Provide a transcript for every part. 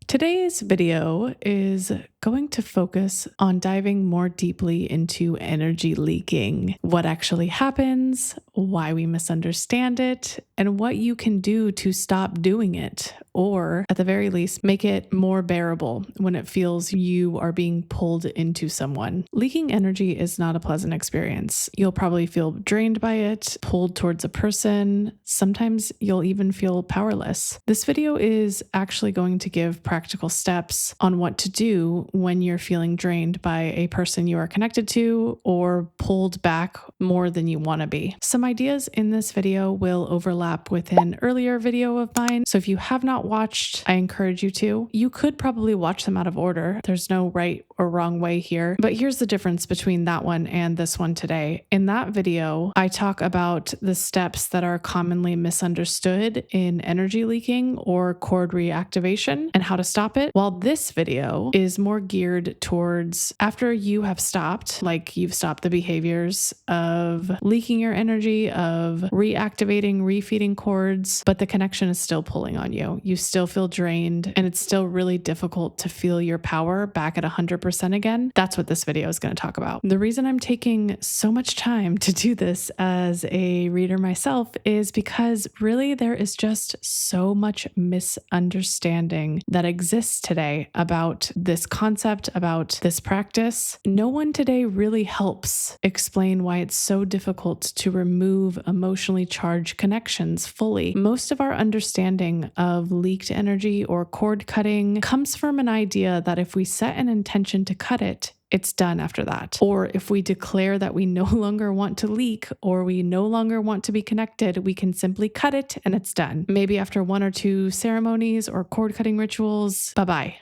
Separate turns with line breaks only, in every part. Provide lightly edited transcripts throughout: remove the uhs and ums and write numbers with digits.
Today's video is going to focus on diving more deeply into energy leaking, what actually happens, why we misunderstand it, and what you can do to stop doing it, or at the very least, make it more bearable when it feels you are being pulled into someone. Leaking energy is not a pleasant experience. You'll probably feel drained by it, pulled towards a person. Sometimes you'll even feel powerless. This video is actually going to give practical steps on what to do when you're feeling drained by a person you are connected to or pulled back more than you want to be. Some ideas in this video will overlap with an earlier video of mine, so if you have not watched, I encourage you to. You could probably watch them out of order. There's no right or wrong way here, but here's the difference between that one and this one today. In that video, I talk about the steps that are commonly misunderstood in energy leaking or cord reactivation and how to stop it, while this video is more geared towards after you have stopped, like you've stopped the behaviors of leaking your energy, of reactivating, refeeding cords, but the connection is still pulling on you. You still feel drained and it's still really difficult to feel your power back at 100% again. That's what this video is going to talk about. The reason I'm taking so much time to do this as a reader myself is because really there is just so much misunderstanding that exists today about this concept, about this practice. No one today really helps explain why it's so difficult to remove emotionally charged connections fully. Most of our understanding of leaked energy or cord cutting comes from an idea that if we set an intention to cut it, it's done after that. Or if we declare that we no longer want to leak or we no longer want to be connected, we can simply cut it and it's done. Maybe after one or two ceremonies or cord cutting rituals, bye-bye.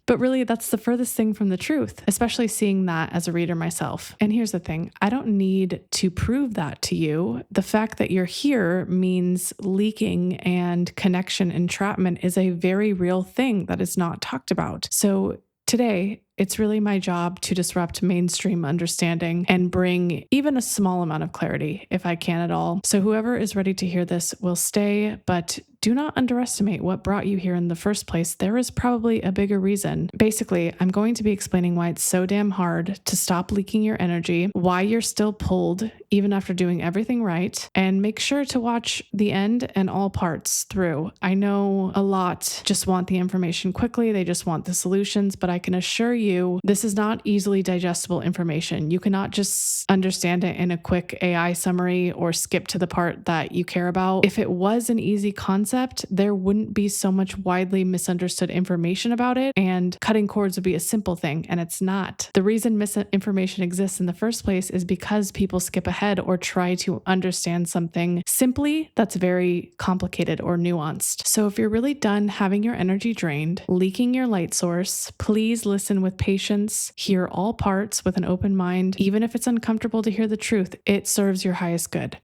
But really, that's the furthest thing from the truth, especially seeing that as a reader myself. And here's the thing, I don't need to prove that to you. The fact that you're here means leaking and connection entrapment is a very real thing that is not talked about. So today, it's really my job to disrupt mainstream understanding and bring even a small amount of clarity, if I can at all. So whoever is ready to hear this will stay, but do not underestimate what brought you here in the first place. There is probably a bigger reason. Basically, I'm going to be explaining why it's so damn hard to stop leaking your energy, why you're still pulled even after doing everything right, and make sure to watch the end and all parts through. I know a lot just want the information quickly, they just want the solutions, but I can assure you this is not easily digestible information. You cannot just understand it in a quick AI summary or skip to the part that you care about. If it was an easy concept, there wouldn't be so much widely misunderstood information about it, and cutting cords would be a simple thing, and it's not. The reason misinformation exists in the first place is because people skip ahead or try to understand something simply that's very complicated or nuanced. So if you're really done having your energy drained, leaking your light source, please listen with patience, hear all parts with an open mind. Even if it's uncomfortable to hear the truth, it serves your highest good.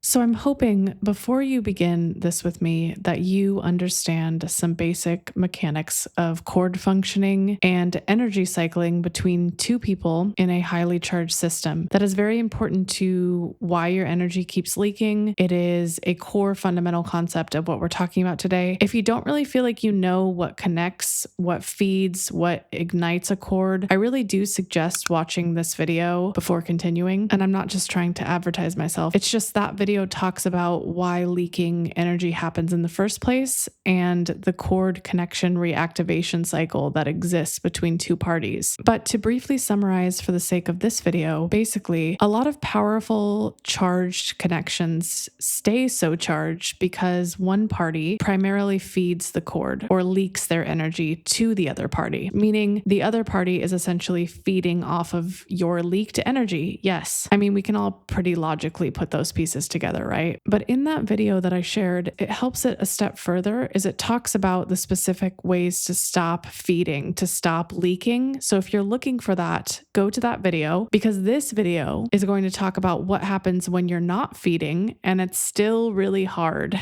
So I'm hoping before you begin this with me that you understand some basic mechanics of cord functioning and energy cycling between two people in a highly charged system. That is very important to why your energy keeps leaking. It is a core fundamental concept of what we're talking about today. If you don't really feel like you know what connects, what feeds, what ignites a cord, I really do suggest watching this video before continuing. And I'm not just trying to advertise myself. It's just that video talks about why leaking energy happens in the first place and the cord connection reactivation cycle that exists between two parties. But to briefly summarize for the sake of this video, basically, a lot of powerful charged connections stay so charged because one party primarily feeds the cord or leaks their energy to the other party, meaning the other party is essentially feeding off of your leaked energy. Yes, I mean, we can all pretty logically put those pieces together, right? But in that video that I shared, it helps it a step further is it talks about the specific ways to stop feeding, to stop leaking. So if you're looking for that, go to that video because this video is going to talk about what happens when you're not feeding and it's still really hard.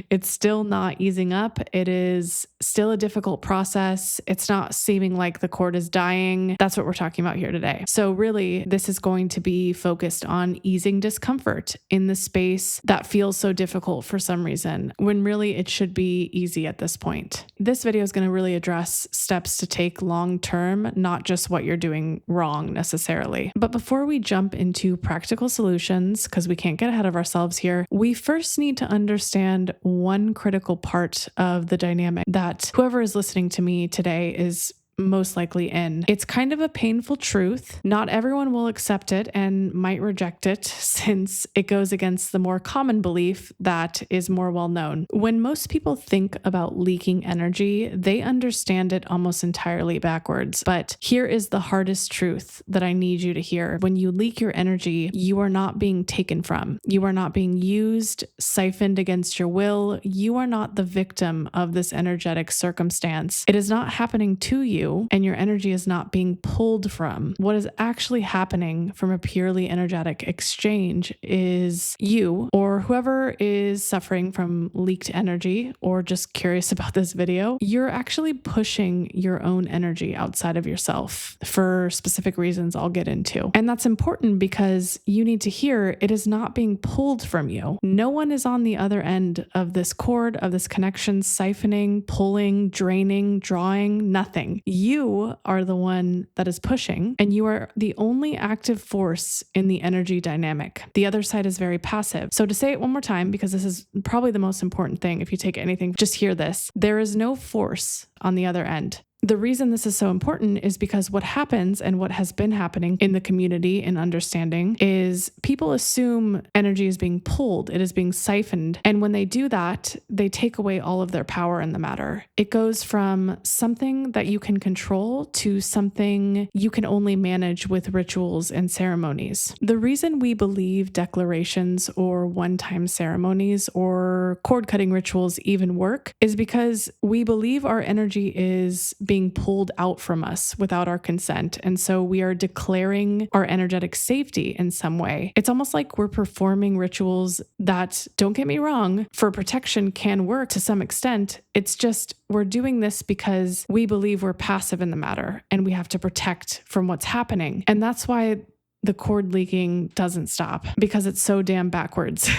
It's still not easing up. It is still a difficult process. It's not seeming like the cord is dying. That's what we're talking about here today. So really, this is going to be focused on easing discomfort in the space space that feels so difficult for some reason, when really it should be easy at this point. This video is going to really address steps to take long term, not just what you're doing wrong necessarily. But before we jump into practical solutions, because we can't get ahead of ourselves here, we first need to understand one critical part of the dynamic that whoever is listening to me today is most likely in. It's kind of a painful truth. Not everyone will accept it and might reject it, since it goes against the more common belief that is more well known. When most people think about leaking energy, they understand it almost entirely backwards. But here is the hardest truth that I need you to hear. When you leak your energy, you are not being taken from. You are not being used, siphoned against your will. You are not the victim of this energetic circumstance. It is not happening to you, and your energy is not being pulled from. What is actually happening from a purely energetic exchange is you, or whoever is suffering from leaked energy or just curious about this video, you're actually pushing your own energy outside of yourself for specific reasons I'll get into. And that's important because you need to hear it is not being pulled from you. No one is on the other end of this cord, of this connection, siphoning, pulling, draining, drawing, nothing. You are the one that is pushing, and you are the only active force in the energy dynamic. The other side is very passive. So to say it one more time, because this is probably the most important thing, if you take anything, just hear this. There is no force on the other end. The reason this is so important is because what happens, and what has been happening in the community and understanding, is people assume energy is being pulled, it is being siphoned. And when they do that, they take away all of their power in the matter. It goes from something that you can control to something you can only manage with rituals and ceremonies. The reason we believe declarations or one-time ceremonies or cord-cutting rituals even work is because we believe our energy is being pulled out from us without our consent. And so we are declaring our energetic safety in some way. It's almost like we're performing rituals that, don't get me wrong, for protection can work to some extent. It's just we're doing this because we believe we're passive in the matter and we have to protect from what's happening. And that's why the cord leaking doesn't stop, because it's so damn backwards.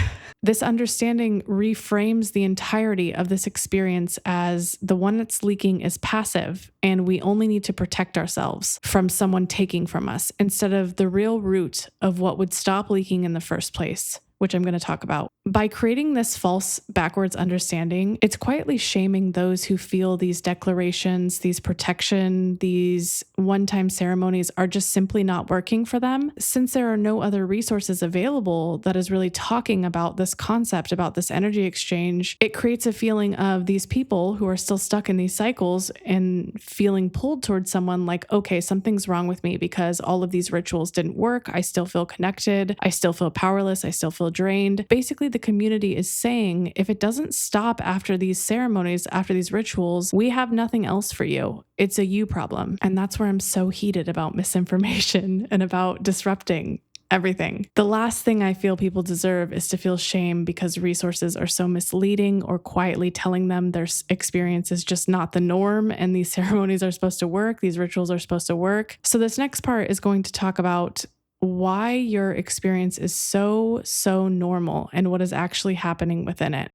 This understanding reframes the entirety of this experience as the one that's leaking is passive, and we only need to protect ourselves from someone taking from us, instead of the real root of what would stop leaking in the first place, which I'm going to talk about. By creating this false backwards understanding, it's quietly shaming those who feel these declarations, these protection, these one-time ceremonies are just simply not working for them. Since there are no other resources available that is really talking about this concept, about this energy exchange, it creates a feeling of these people who are still stuck in these cycles and feeling pulled towards someone like, okay, something's wrong with me because all of these rituals didn't work. I still feel connected. I still feel powerless. I still feel drained. Basically, the community is saying, if it doesn't stop after these ceremonies, after these rituals, we have nothing else for you. It's a you problem. And that's where I'm so heated about misinformation and about disrupting everything. The last thing I feel people deserve is to feel shame because resources are so misleading or quietly telling them their experience is just not the norm and these ceremonies are supposed to work, these rituals are supposed to work. So this next part is going to talk about why your experience is so normal and what is actually happening within it.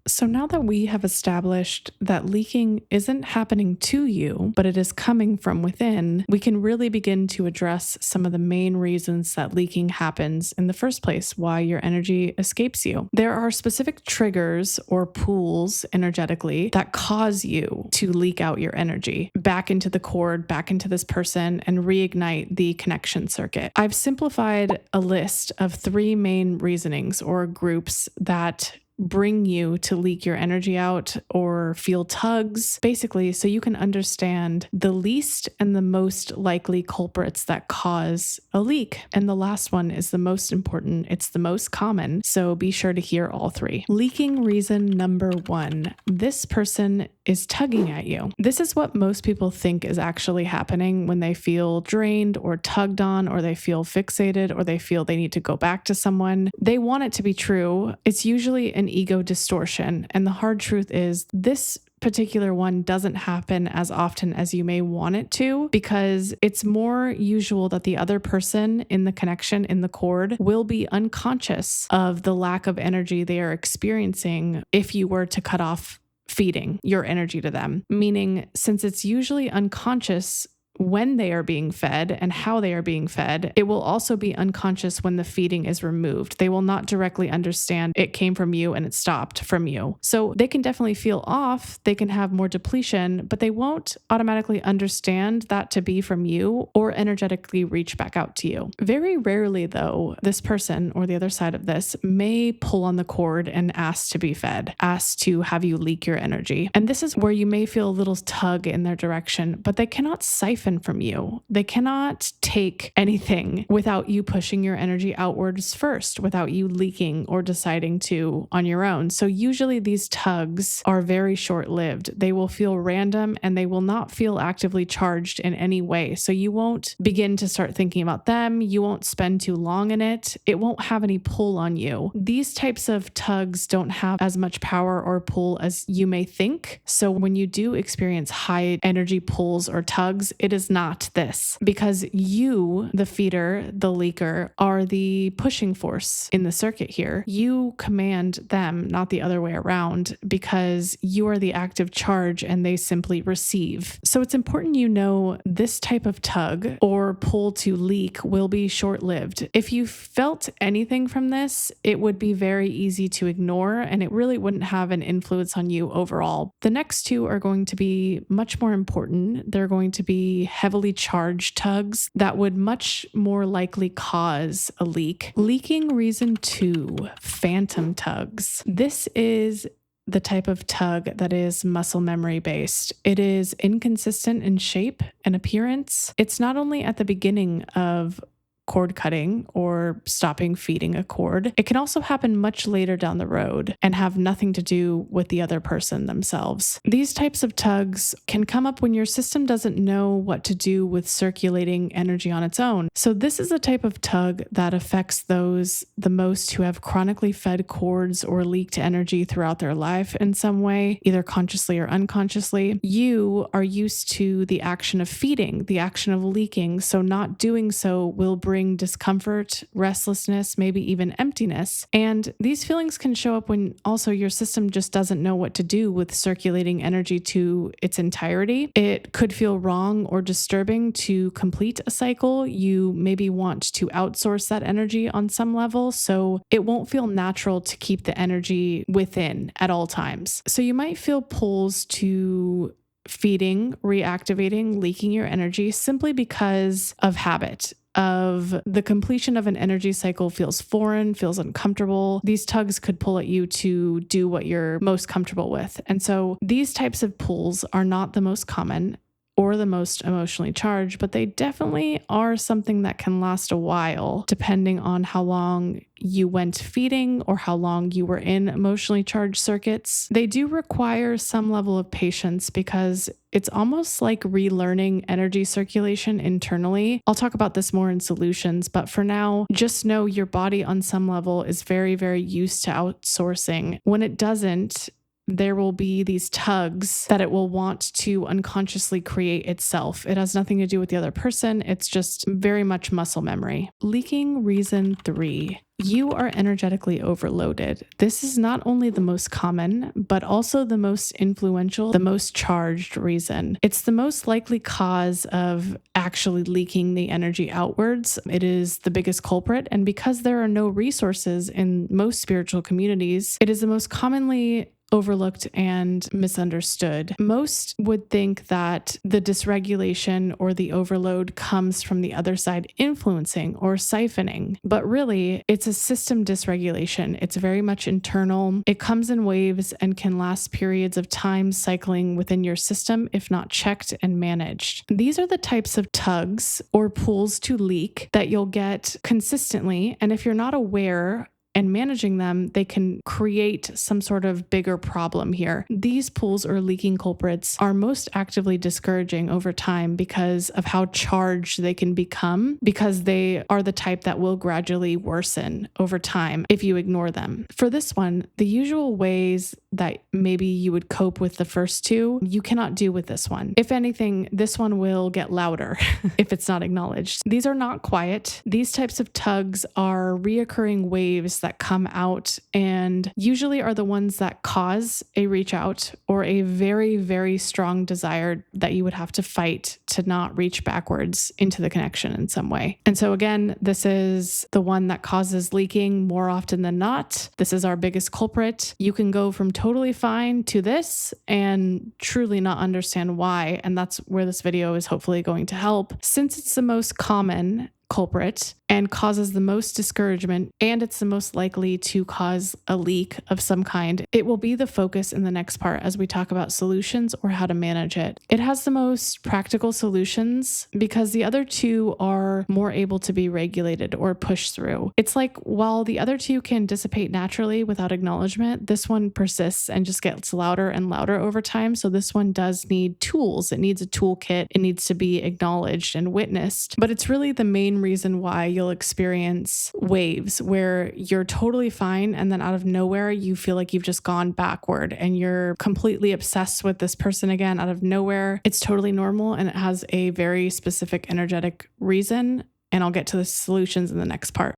So now that we have established that leaking isn't happening to you, but it is coming from within, we can really begin to address some of the main reasons that leaking happens in the first place, why your energy escapes you. There are specific triggers or pools energetically that cause you to leak out your energy back into the cord, back into this person, and reignite the connection circuit. I've simplified a list of 3 main reasonings or groups that bring you to leak your energy out or feel tugs, basically, so you can understand the least and the most likely culprits that cause a leak. And the last one is the most important. It's the most common, so be sure to hear all 3. Leaking reason number 1. This person is tugging at you. This is what most people think is actually happening when they feel drained or tugged on, or they feel fixated, or they feel they need to go back to someone. They want it to be true. It's usually an ego distortion. And the hard truth is this particular one doesn't happen as often as you may want it to, because it's more usual that the other person in the connection, in the cord, will be unconscious of the lack of energy they are experiencing if you were to cut off feeding your energy to them. Meaning, since it's usually unconscious when they are being fed and how they are being fed, it will also be unconscious when the feeding is removed. They will not directly understand it came from you and it stopped from you. So they can definitely feel off, they can have more depletion, but they won't automatically understand that to be from you or energetically reach back out to you. Very rarely, though, this person or the other side of this may pull on the cord and ask to be fed, ask to have you leak your energy. And this is where you may feel a little tug in their direction, but they cannot siphon from you. They cannot take anything without you pushing your energy outwards first, without you leaking or deciding to on your own. So usually these tugs are very short-lived. They will feel random and they will not feel actively charged in any way. So you won't begin to start thinking about them. You won't spend too long in it. It won't have any pull on you. These types of tugs don't have as much power or pull as you may think. So when you do experience high energy pulls or tugs, it is not this, because you, the feeder, the leaker, are the pushing force in the circuit here. You command them, not the other way around, because you are the active charge and they simply receive. So it's important you know this type of tug or pull to leak will be short-lived. If you felt anything from this, it would be very easy to ignore and it really wouldn't have an influence on you overall. The next two are going to be much more important. They're going to be heavily charged tugs that would much more likely cause a leak. Leaking reason 2, phantom tugs. This is the type of tug that is muscle memory based. It is inconsistent in shape and appearance. It's not only at the beginning of cord cutting or stopping feeding a cord. It can also happen much later down the road and have nothing to do with the other person themselves. These types of tugs can come up when your system doesn't know what to do with circulating energy on its own. So this is a type of tug that affects those the most who have chronically fed cords or leaked energy throughout their life in some way, either consciously or unconsciously. You are used to the action of feeding, the action of leaking, so not doing so will bring discomfort, restlessness, maybe even emptiness. And these feelings can show up when also your system just doesn't know what to do with circulating energy to its entirety. It could feel wrong or disturbing to complete a cycle. You maybe want to outsource that energy on some level, so it won't feel natural to keep the energy within at all times. So you might feel pulls to feeding, reactivating, leaking your energy simply because of habit. Of the completion of an energy cycle feels foreign, feels uncomfortable. These tugs could pull at you to do what you're most comfortable with. And so these types of pulls are not the most common or the most emotionally charged, but they definitely are something that can last a while, depending on how long you went feeding or how long you were in emotionally charged circuits. They do require some level of patience because it's almost like relearning energy circulation internally. I'll talk about this more in solutions, but for now, just know your body on some level is very, very used to outsourcing. When it doesn't, there will be these tugs that it will want to unconsciously create itself. It has nothing to do with the other person. It's just very much muscle memory. Leaking reason 3. You are energetically overloaded. This is not only the most common, but also the most influential, the most charged reason. It's the most likely cause of actually leaking the energy outwards. It is the biggest culprit. And because there are no resources in most spiritual communities, it is the most commonly overlooked and misunderstood. Most would think that the dysregulation or the overload comes from the other side influencing or siphoning, but really it's a system dysregulation. It's very much internal. It comes in waves and can last periods of time cycling within your system if not checked and managed. These are the types of tugs or pulls to leak that you'll get consistently, and if you're not aware and managing them, they can create some sort of bigger problem here. These pools or leaking culprits are most actively discouraging over time because of how charged they can become, because they are the type that will gradually worsen over time if you ignore them. For this one, the usual ways that maybe you would cope with the first two, you cannot do with this one. If anything, this one will get louder if it's not acknowledged. These are not quiet. These types of tugs are reoccurring waves that come out and usually are the ones that cause a reach out or a very, very strong desire that you would have to fight to not reach backwards into the connection in some way. And so again, this is the one that causes leaking more often than not. This is our biggest culprit. You can go from totally fine to this and truly not understand why. And that's where this video is hopefully going to help. Since it's the most common culprit and causes the most discouragement, and it's the most likely to cause a leak of some kind, it will be the focus in the next part as we talk about solutions or how to manage it. It has the most practical solutions because the other two are more able to be regulated or pushed through. It's like while the other two can dissipate naturally without acknowledgement, this one persists and just gets louder and louder over time. So this one does need tools. It needs a toolkit. It needs to be acknowledged and witnessed. But it's really the main reason why you'll experience waves where you're totally fine and then out of nowhere you feel like you've just gone backward and you're completely obsessed with this person again out of nowhere. It's totally normal and it has a very specific energetic reason, and I'll get to the solutions in the next part.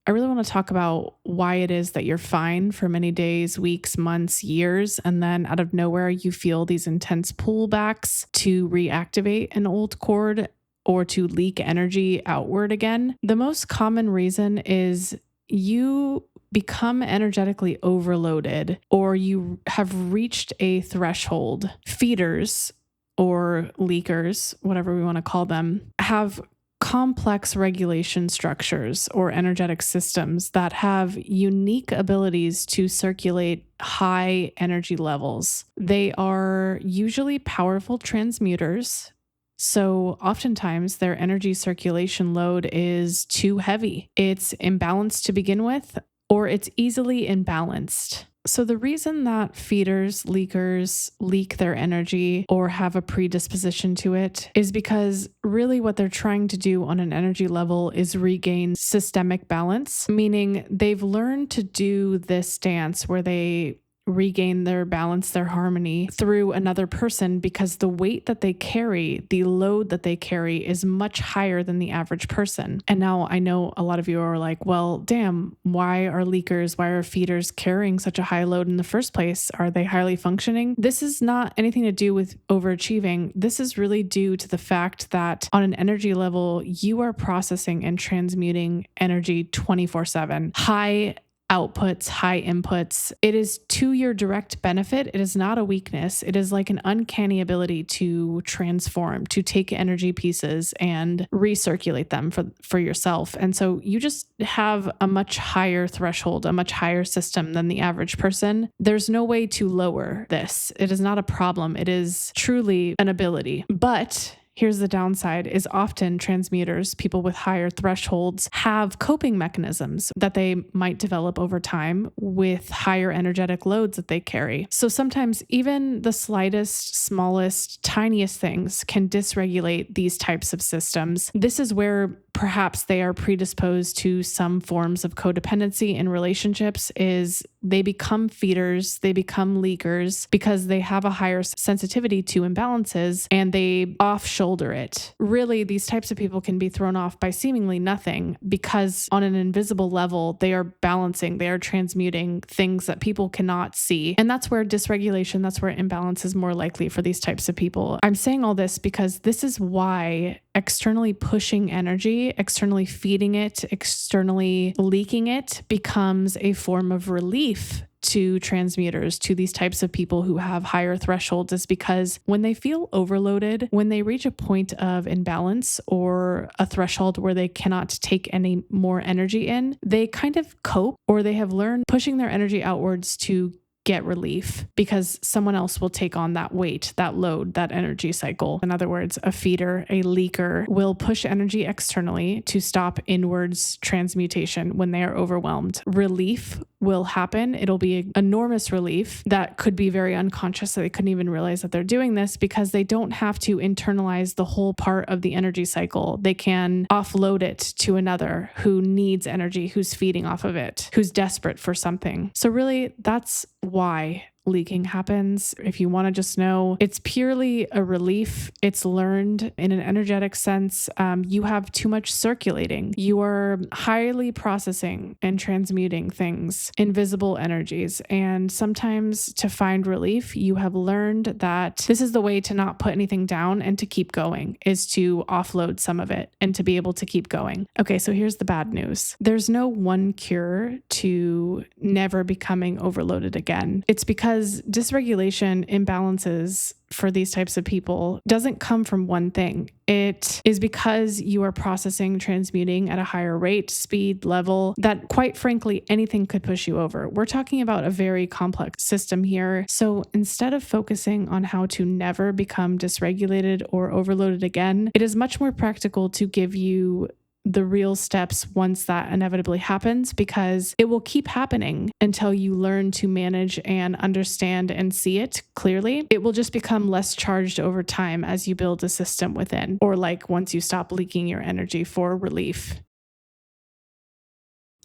I really want to talk about why it is that you're fine for many days, weeks, months, years, and then out of nowhere you feel these intense pullbacks to reactivate an old cord or to leak energy outward again. The most common reason is you become energetically overloaded or you have reached a threshold. Feeders or leakers, whatever we want to call them, have complex regulation structures or energetic systems that have unique abilities to circulate high energy levels. They are usually powerful transmuters. So oftentimes their energy circulation load is too heavy. It's imbalanced to begin with, or it's easily imbalanced. So the reason that feeders, leakers leak their energy or have a predisposition to it is because really what they're trying to do on an energy level is regain systemic balance, meaning they've learned to do this dance where they regain their balance, their harmony through another person because the weight that they carry, the load that they carry is much higher than the average person. And now I know a lot of you are like, well, damn, why are leakers, why are feeders carrying such a high load in the first place? Are they highly functioning? This is not anything to do with overachieving. This is really due to the fact that on an energy level, you are processing and transmuting energy 24/7. High outputs, high inputs. It is to your direct benefit. It is not a weakness. It is like an uncanny ability to transform, to take energy pieces and recirculate them for yourself. And so you just have a much higher threshold, a much higher system than the average person. There's no way to lower this. It is not a problem. It is truly an ability. But here's the downside is often transmuters, people with higher thresholds, have coping mechanisms that they might develop over time with higher energetic loads that they carry. So sometimes even the slightest, smallest, tiniest things can dysregulate these types of systems. This is where perhaps they are predisposed to some forms of codependency in relationships is they become feeders, they become leakers because they have a higher sensitivity to imbalances and they off-shoulder it. Really, these types of people can be thrown off by seemingly nothing because on an invisible level, they are balancing, they are transmuting things that people cannot see. And that's where dysregulation, that's where imbalance is more likely for these types of people. I'm saying all this because this is why externally pushing energy, externally feeding it, externally leaking it becomes a form of relief to transmuters, to these types of people who have higher thresholds, is because when they feel overloaded, when they reach a point of imbalance or a threshold where they cannot take any more energy in, they kind of cope or they have learned pushing their energy outwards to get relief because someone else will take on that weight, that load, that energy cycle. In other words, a feeder, a leaker will push energy externally to stop inwards transmutation when they are overwhelmed. Relief will happen. It'll be an enormous relief that could be very unconscious, so they couldn't even realize that they're doing this because they don't have to internalize the whole part of the energy cycle. They can offload it to another who needs energy, who's feeding off of it, who's desperate for something. So really, that's why leaking happens. If you want to just know, it's purely a relief. It's learned in an energetic sense. You have too much circulating. You are highly processing and transmuting things, invisible energies. And sometimes to find relief, you have learned that this is the way to not put anything down and to keep going, is to offload some of it and to be able to keep going. Okay, so here's the bad news. There's no one cure to never becoming overloaded again. It's because dysregulation, imbalances for these types of people doesn't come from one thing. It is because you are processing, transmuting at a higher rate, speed, level, that quite frankly, anything could push you over. We're talking about a very complex system here. So instead of focusing on how to never become dysregulated or overloaded again, it is much more practical to give you the real steps once that inevitably happens, because it will keep happening until you learn to manage and understand and see it clearly. It will just become less charged over time as you build a system within, or like once you stop leaking your energy for relief.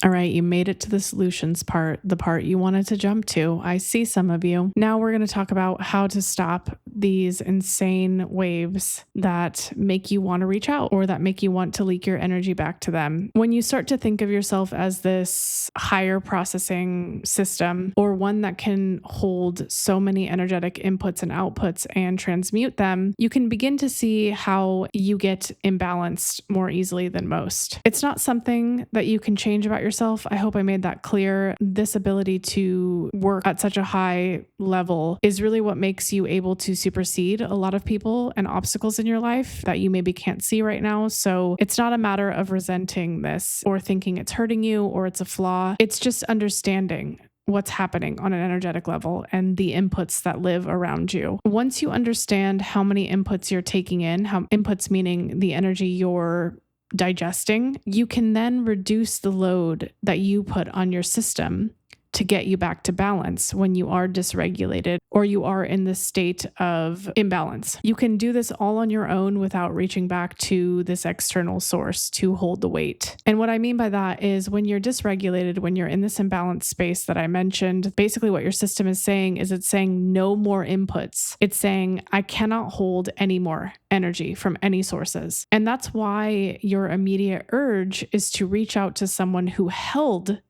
All right, you made it to the solutions part, the part you wanted to jump to. I see some of you. Now we're going to talk about how to stop these insane waves that make you want to reach out or that make you want to leak your energy back to them. When you start to think of yourself as this higher processing system, or one that can hold so many energetic inputs and outputs and transmute them, you can begin to see how you get imbalanced more easily than most. It's not something that you can change about yourself. I hope I made that clear. This ability to work at such a high level is really what makes you able to supersede a lot of people and obstacles in your life that you maybe can't see right now. So it's not a matter of resenting this or thinking it's hurting you or it's a flaw. It's just understanding what's happening on an energetic level and the inputs that live around you. Once you understand how many inputs you're taking in, how inputs meaning the energy you're digesting, you can then reduce the load that you put on your system to get you back to balance when you are dysregulated or you are in this state of imbalance. You can do this all on your own without reaching back to this external source to hold the weight. And what I mean by that is when you're dysregulated, when you're in this imbalanced space that I mentioned, basically what your system is saying is it's saying no more inputs. It's saying, I cannot hold any more energy from any sources. And that's why your immediate urge is to reach out to someone who held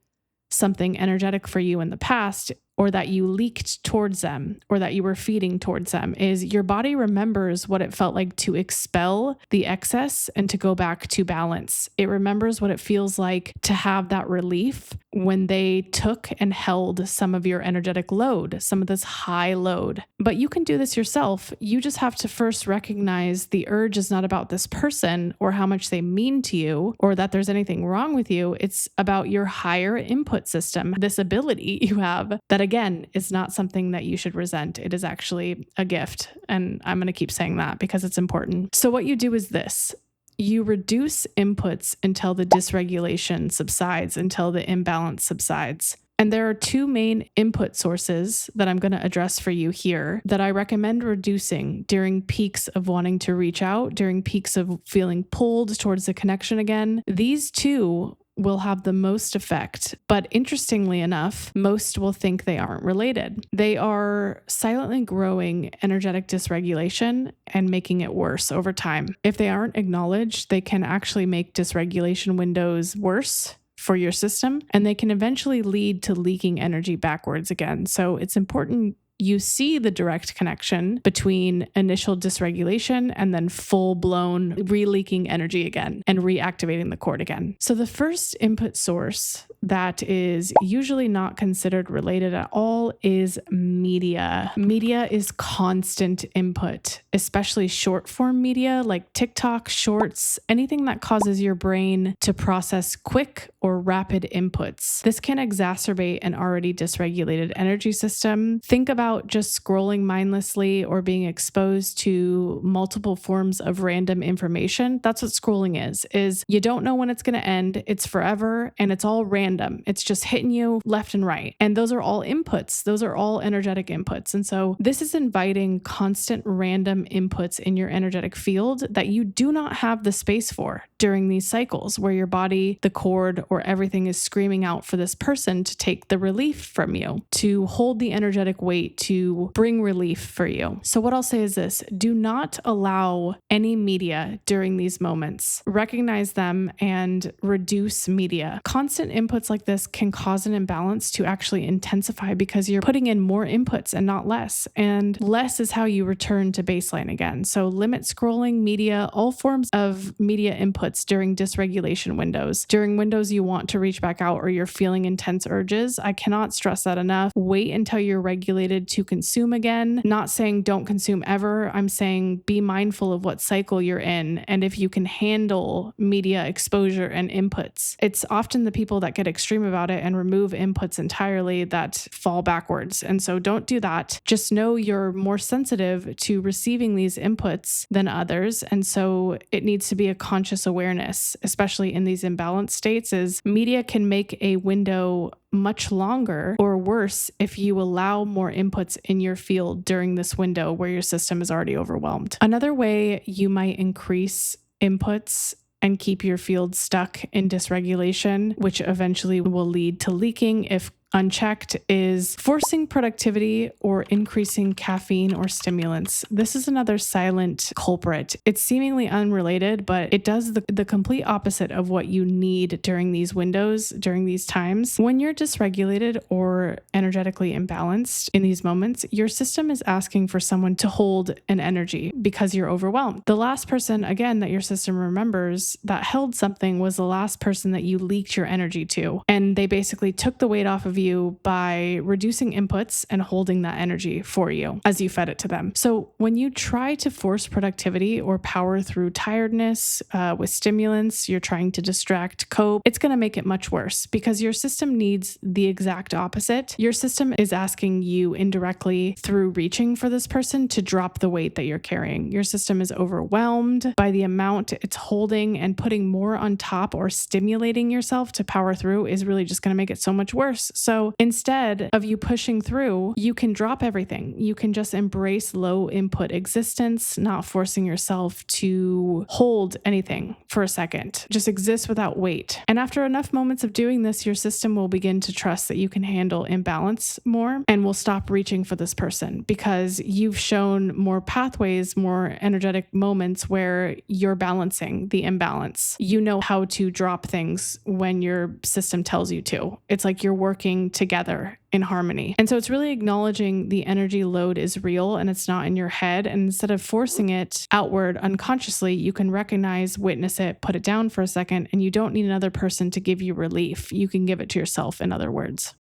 something energetic for you in the past, or that you leaked towards them, or that you were feeding towards them, is your body remembers what it felt like to expel the excess and to go back to balance. It remembers what it feels like to have that relief when they took and held some of your energetic load, some of this high load. But you can do this yourself. You just have to first recognize the urge is not about this person or how much they mean to you or that there's anything wrong with you. It's about your higher input system, this ability you have that, again, is not something that you should resent. It is actually a gift. And I'm going to keep saying that because it's important. So what you do is this. You reduce inputs until the dysregulation subsides, until the imbalance subsides. And there are two main input sources that I'm going to address for you here that I recommend reducing during peaks of wanting to reach out, during peaks of feeling pulled towards the connection again. These two will have the most effect. But interestingly enough, most will think they aren't related. They are silently growing energetic dysregulation and making it worse over time. If they aren't acknowledged, they can actually make dysregulation windows worse for your system, and they can eventually lead to leaking energy backwards again. So it's important you see the direct connection between initial dysregulation and then full-blown releaking energy again and reactivating the cord again. So the first input source that is usually not considered related at all is media. Media is constant input, especially short form media like TikTok, shorts, anything that causes your brain to process quick or rapid inputs. This can exacerbate an already dysregulated energy system. Think about just scrolling mindlessly or being exposed to multiple forms of random information. That's what scrolling is you don't know when it's going to end. It's forever and it's all random. It's just hitting you left and right. And those are all inputs. Those are all energetic inputs. And so this is inviting constant random inputs in your energetic field that you do not have the space for during these cycles where your body, the cord, or everything is screaming out for this person to take the relief from you, to hold the energetic weight, to bring relief for you. So what I'll say is this: do not allow any media during these moments. Recognize them and reduce media. Constant inputs like this can cause an imbalance to actually intensify because you're putting in more inputs and not less. And less is how you return to baseline again. So limit scrolling, media, all forms of media inputs during dysregulation windows. During windows you want to reach back out or you're feeling intense urges. I cannot stress that enough. Wait until you're regulated to consume again. Not saying don't consume ever. I'm saying be mindful of what cycle you're in and if you can handle media exposure and inputs. It's often the people that get extreme about it and remove inputs entirely that fall backwards. And so don't do that. Just know you're more sensitive to receiving these inputs than others. And so it needs to be a conscious awareness, especially in these imbalanced states, is media can make a window much longer or worse if you allow more inputs in your field during this window where your system is already overwhelmed. Another way you might increase inputs and keep your field stuck in dysregulation, which eventually will lead to leaking if unchecked, is forcing productivity or increasing caffeine or stimulants. This is another silent culprit. It's seemingly unrelated, but it does the complete opposite of what you need during these windows, during these times. When you're dysregulated or energetically imbalanced in these moments, your system is asking for someone to hold an energy because you're overwhelmed. The last person, again, that your system remembers that held something was the last person that you leaked your energy to. And they basically took the weight off of you by reducing inputs and holding that energy for you as you fed it to them. So when you try to force productivity or power through tiredness with stimulants, you're trying to distract, cope, it's going to make it much worse because your system needs the exact opposite. Your system is asking you indirectly through reaching for this person to drop the weight that you're carrying. Your system is overwhelmed by the amount it's holding, and putting more on top or stimulating yourself to power through is really just going to make it so much worse. So instead of you pushing through, you can drop everything. You can just embrace low input existence, not forcing yourself to hold anything for a second. Just exist without weight. And after enough moments of doing this, your system will begin to trust that you can handle imbalance more and will stop reaching for this person because you've shown more pathways, more energetic moments where you're balancing the imbalance. You know how to drop things when your system tells you to. It's like you're working together in harmony. And so it's really acknowledging the energy load is real and it's not in your head. And instead of forcing it outward unconsciously, you can recognize, witness it, put it down for a second, and you don't need another person to give you relief. You can give it to yourself, in other words.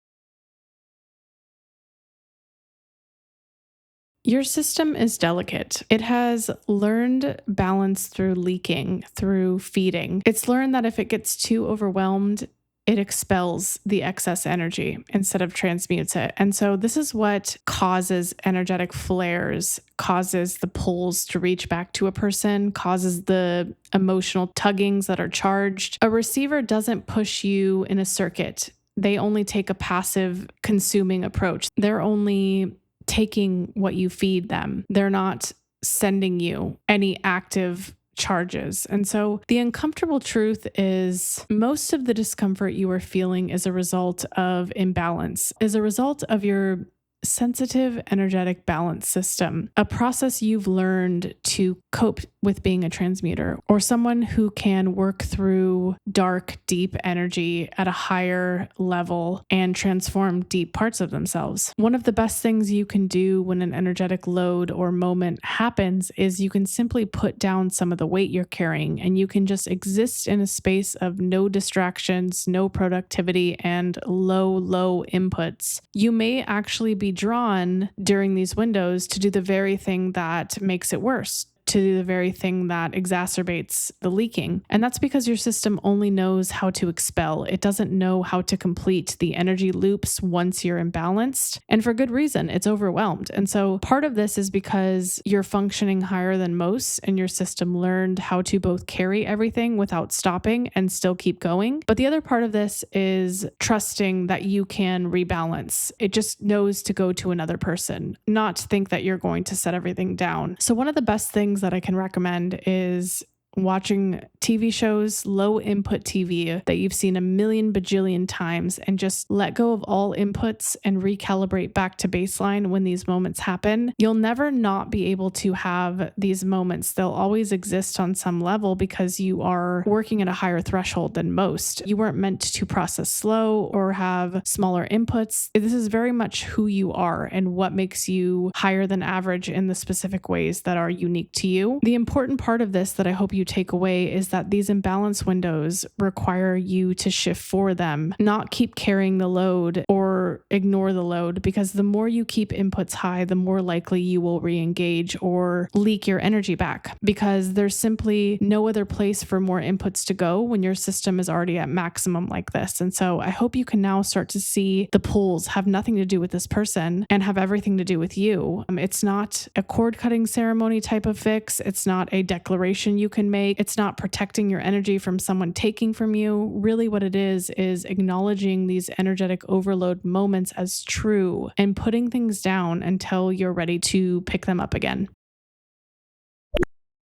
Your system is delicate. It has learned balance through leaking, through feeding. It's learned that if it gets too overwhelmed, it expels the excess energy instead of transmutes it. And so this is what causes energetic flares, causes the pulls to reach back to a person, causes the emotional tuggings that are charged. A receiver doesn't push you in a circuit. They only take a passive consuming approach. They're only taking what you feed them. They're not sending you any active charges. And so the uncomfortable truth is most of the discomfort you are feeling is a result of imbalance, is a result of your sensitive energetic balance system, a process you've learned to cope with being a transmuter or someone who can work through dark, deep energy at a higher level and transform deep parts of themselves. One of the best things you can do when an energetic load or moment happens is you can simply put down some of the weight you're carrying and you can just exist in a space of no distractions, no productivity, and low inputs. You may actually be drawn during these windows to do the very thing that makes it worse, to do the very thing that exacerbates the leaking. And that's because your system only knows how to expel. It doesn't know how to complete the energy loops once you're imbalanced. And for good reason, it's overwhelmed. And so part of this is because you're functioning higher than most and your system learned how to both carry everything without stopping and still keep going. But the other part of this is trusting that you can rebalance. It just knows to go to another person, not think that you're going to set everything down. So one of the best things that I can recommend is watching TV shows, low input TV that you've seen a million bajillion times, and just let go of all inputs and recalibrate back to baseline when these moments happen. You'll never not be able to have these moments. They'll always exist on some level because you are working at a higher threshold than most. You weren't meant to process slow or have smaller inputs. This is very much who you are and what makes you higher than average in the specific ways that are unique to you. The important part of this that I hope you take away is that these imbalance windows require you to shift for them, not keep carrying the load or ignore the load, because the more you keep inputs high, the more likely you will re-engage or leak your energy back, because there's simply no other place for more inputs to go when your system is already at maximum like this. And so I hope you can now start to see the pulls have nothing to do with this person and have everything to do with you. It's not a cord cutting ceremony type of fix. It's not a declaration you can make. It's not protecting your energy from someone taking from you. Really what it is acknowledging these energetic overload moments as true and putting things down until you're ready to pick them up again.